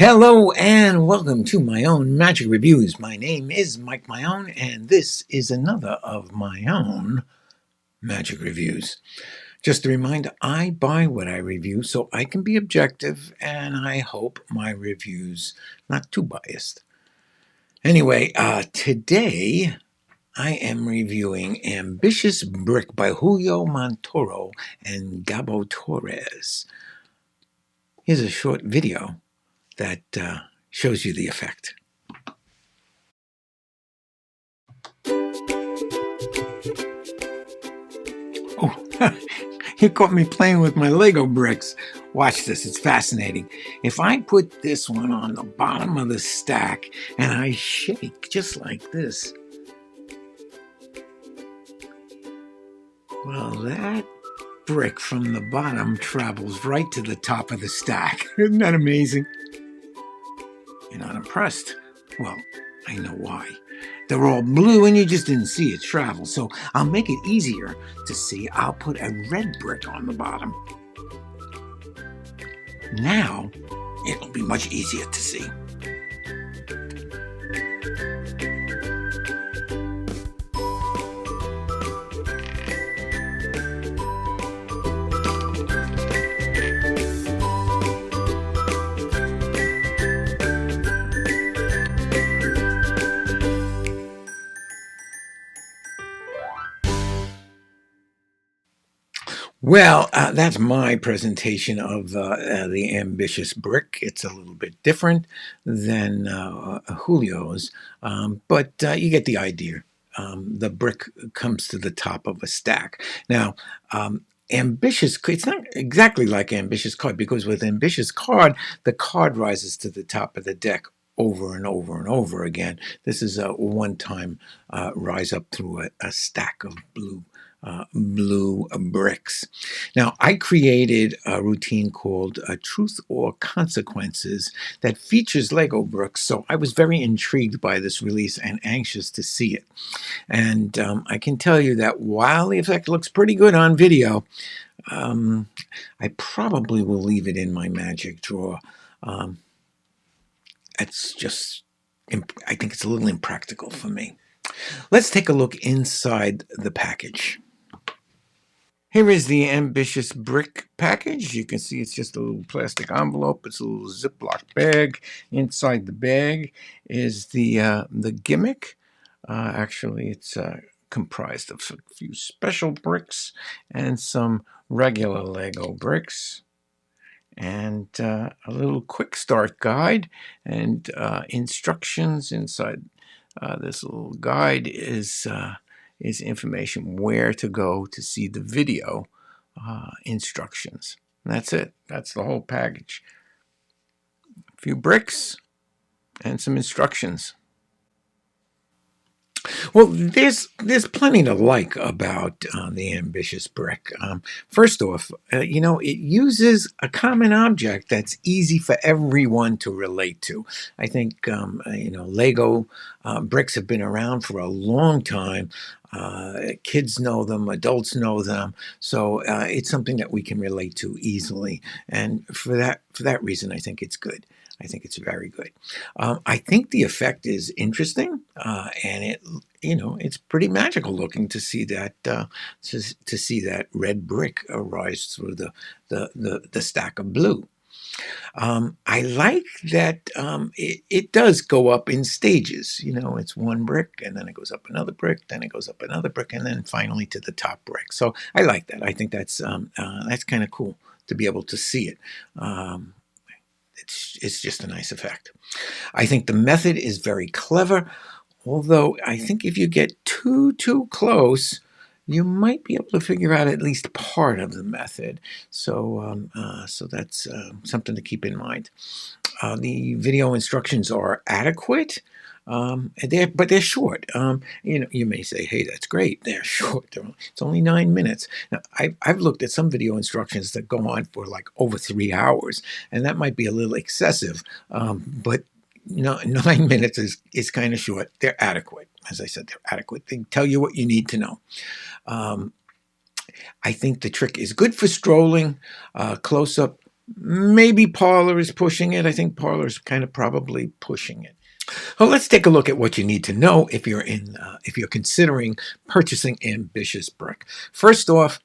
Hello and welcome to my own magic reviews. My name is Mike Maione, and this is another of my own magic reviews. Just a reminder, I buy what I review so I can be objective, and I hope my reviews not too biased. Anyway, today I am reviewing Ambitious Brick by Julio Montoro and Gabbo Torres. Here's a short video that shows you the effect. Oh, you caught me playing with my Lego bricks. Watch this, it's fascinating. If I put this one on the bottom of the stack and I shake just like this, well, that brick from the bottom travels right to the top of the stack. Isn't that amazing? You're not impressed? Well, I know why. They're all blue and you just didn't see it travel. So I'll make it easier to see. I'll put a red brick on the bottom. Now it'll be much easier to see. Well, that's my presentation of the ambitious brick. It's a little bit different than Julio's, but you get the idea. The brick comes to the top of a stack. Now, ambitious, it's not exactly like ambitious card, because with ambitious card, the card rises to the top of the deck over and over and over again. This is a one-time rise up through a stack of blue bricks. Now, I created a routine called Truth or Consequences that features Lego bricks, so I was very intrigued by this release and anxious to see it. And I can tell you that while the effect looks pretty good on video, I probably will leave it in my magic drawer. It's just, I think it's a little impractical for me. Let's take a look inside the package. Here is the ambitious brick package. You can see it's just a little plastic envelope. It's a little Ziploc bag. Inside the bag is the gimmick. Actually, it's comprised of a few special bricks and some regular Lego bricks, and a little quick start guide and instructions. Inside this little guide is information where to go to see the video instructions. And that's it. That's the whole package. A few bricks and some instructions. Well, there's plenty to like about the ambitious brick. First off, it uses a common object that's easy for everyone to relate to. I think Lego bricks have been around for a long time. Kids know them, adults know them, so it's something that we can relate to easily. And for that reason, I think it's good. I think it's very good. I think the effect is interesting, and it's pretty magical looking to see that to see that red brick rise through the stack of blue. I like that it does go up in stages. It's one brick, and then it goes up another brick, then it goes up another brick, and then finally to the top brick. So I like that. I think that's kind of cool to be able to see it. It's just a nice effect. I think the method is very clever, although I think if you get too close, you might be able to figure out at least part of the method. So that's something to keep in mind. The video instructions are adequate. But they're short. You may say, "Hey, that's great. They're short. It's only 9 minutes." Now, I've looked at some video instructions that go on for like over 3 hours, and that might be a little excessive. But 9 minutes is kind of short. They're adequate. As I said, they're adequate. They tell you what you need to know. I think the trick is good for strolling, close-up Maybe Parlor is pushing it. I think Parlor is kind of probably pushing it. Well, let's take a look at what you need to know if you're considering purchasing Ambitious Brick. First off,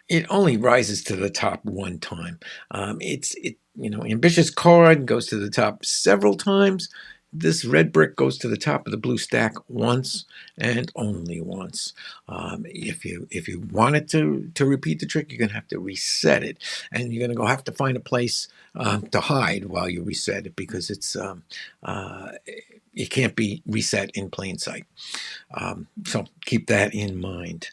it only rises to the top one time. Ambitious card goes to the top several times. This red brick goes to the top of the blue stack once and only once. If you wanted to repeat the trick, you're gonna have to reset it, and you're gonna have to find a place to hide while you reset it because it can't be reset in plain sight. So keep that in mind.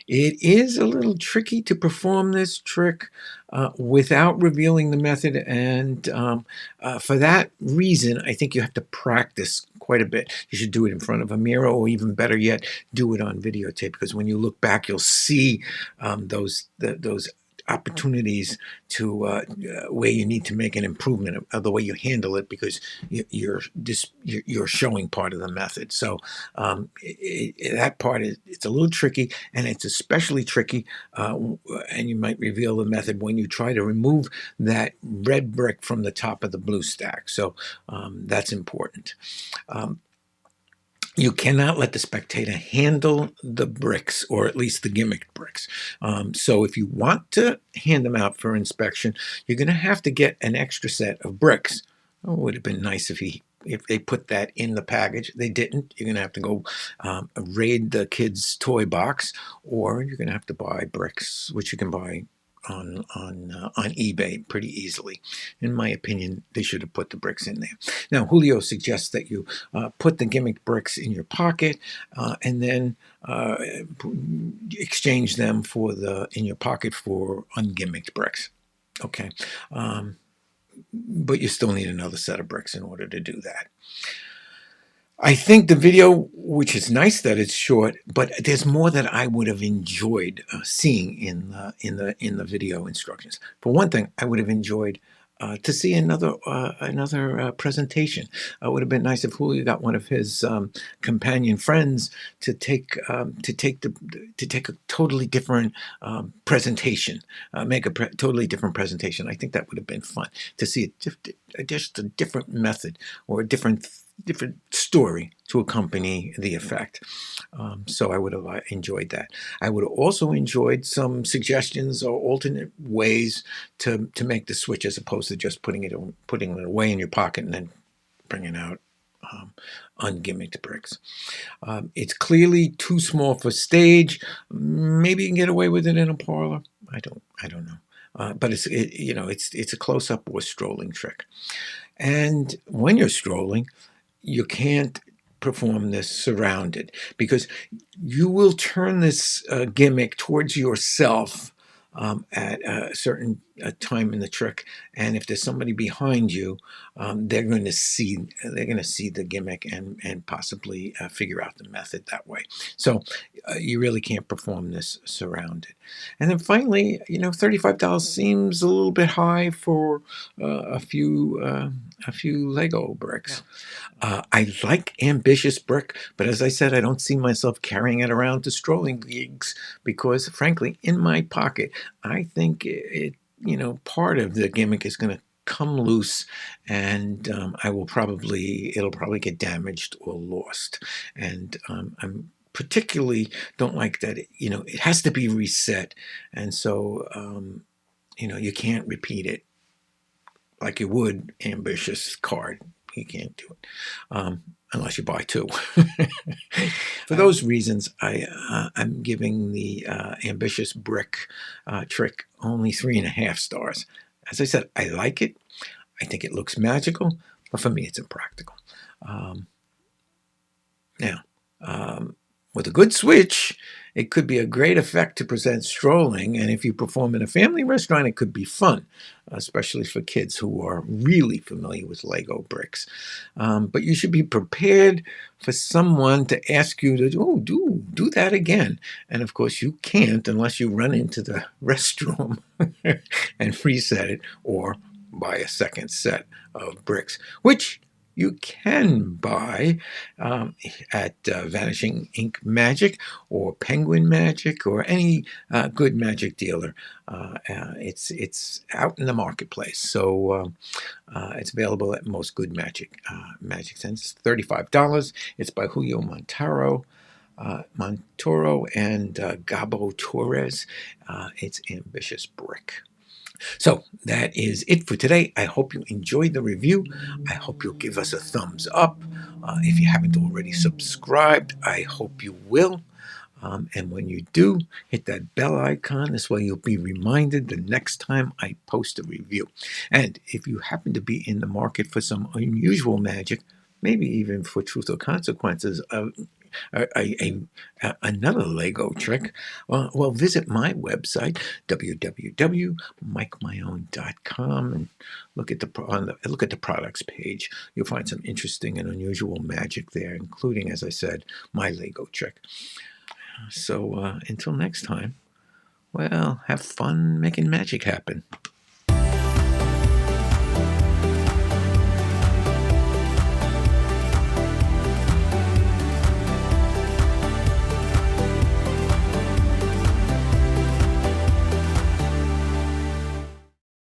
It is a little tricky to perform this trick without revealing the method, and for that reason, I think you have to practice quite a bit. You should do it in front of a mirror, or even better yet, do it on videotape, because when you look back, you'll see those opportunities to where you need to make an improvement of the way you handle it, because you're showing part of the method. So that part it's a little tricky, and it's especially tricky, and you might reveal the method when you try to remove that red brick from the top of the blue stack. So that's important. You cannot let the spectator handle the bricks, or at least the gimmicked bricks. So if you want to hand them out for inspection, you're going to have to get an extra set of bricks. Oh, it would have been nice if they put that in the package. They didn't. You're going to have to go raid the kids' toy box, or you're going to have to buy bricks, which you can buy on eBay pretty easily. In my opinion, they should have put the bricks in there. Now, Julio suggests that you put the gimmick bricks in your pocket and then exchange them in your pocket for ungimmicked bricks. Okay, but you still need another set of bricks in order to do that. I think the video, which is nice that it's short, but there's more that I would have enjoyed seeing in the video instructions. For one thing, I would have enjoyed to see another presentation. It would have been nice if Julio got one of his companion friends to take a totally different presentation, make a totally different presentation. I think that would have been fun to see just a different method, or a different story to accompany the effect. So I would have enjoyed that. I would have also enjoyed some suggestions or alternate ways to make the switch, as opposed to just putting it away in your pocket and then bringing out ungimmicked bricks. It's clearly too small for stage. Maybe you can get away with it in a parlor. I don't know. But it's a close-up or strolling trick. And when you're strolling, you can't perform this surrounded, because you will turn this gimmick towards yourself at a certain time in the trick, and if there's somebody behind you, they're going to see the gimmick and possibly figure out the method that way. So you really can't perform this surrounded. And then finally, $35 seems a little bit high for a few Lego bricks. I like Ambitious Brick, but as I said, I don't see myself carrying it around to strolling gigs, because frankly, in my pocket, I think part of the gimmick is going to come loose, and it'll probably get damaged or lost. And I'm particularly don't like that. It has to be reset, and so you can't repeat it like you would Ambitious card. You can't do it unless you buy two. For those reasons, I'm giving the Ambitious Brick trick only 3.5 stars. As I said, I like it. I think it looks magical, but for me, it's impractical. Now, with a good switch, it could be a great effect to present strolling, and if you perform in a family restaurant, it could be fun, especially for kids who are really familiar with Lego bricks. But you should be prepared for someone to ask you to do that again. And of course, you can't unless you run into the restroom and reset it, or buy a second set of bricks, which you can buy at Vanishing Ink Magic or Penguin Magic or any good magic dealer. It's out in the marketplace, so it's available at most good magic centers. $35. It's by Julio Montoro and Gabbo Torres. It's Ambitious Brick. So that is it for today. I hope you enjoyed the review. I hope you'll give us a thumbs up. If you haven't already subscribed, I hope you will. And when you do, hit that bell icon. This way you'll be reminded the next time I post a review. And if you happen to be in the market for some unusual magic, maybe even for Truth or Consequences, another Lego trick, well, visit my website, www.mikemaione.com, and look at the products page. You'll find some interesting and unusual magic there, including, as I said, my Lego trick. So until next time, well, have fun making magic happen.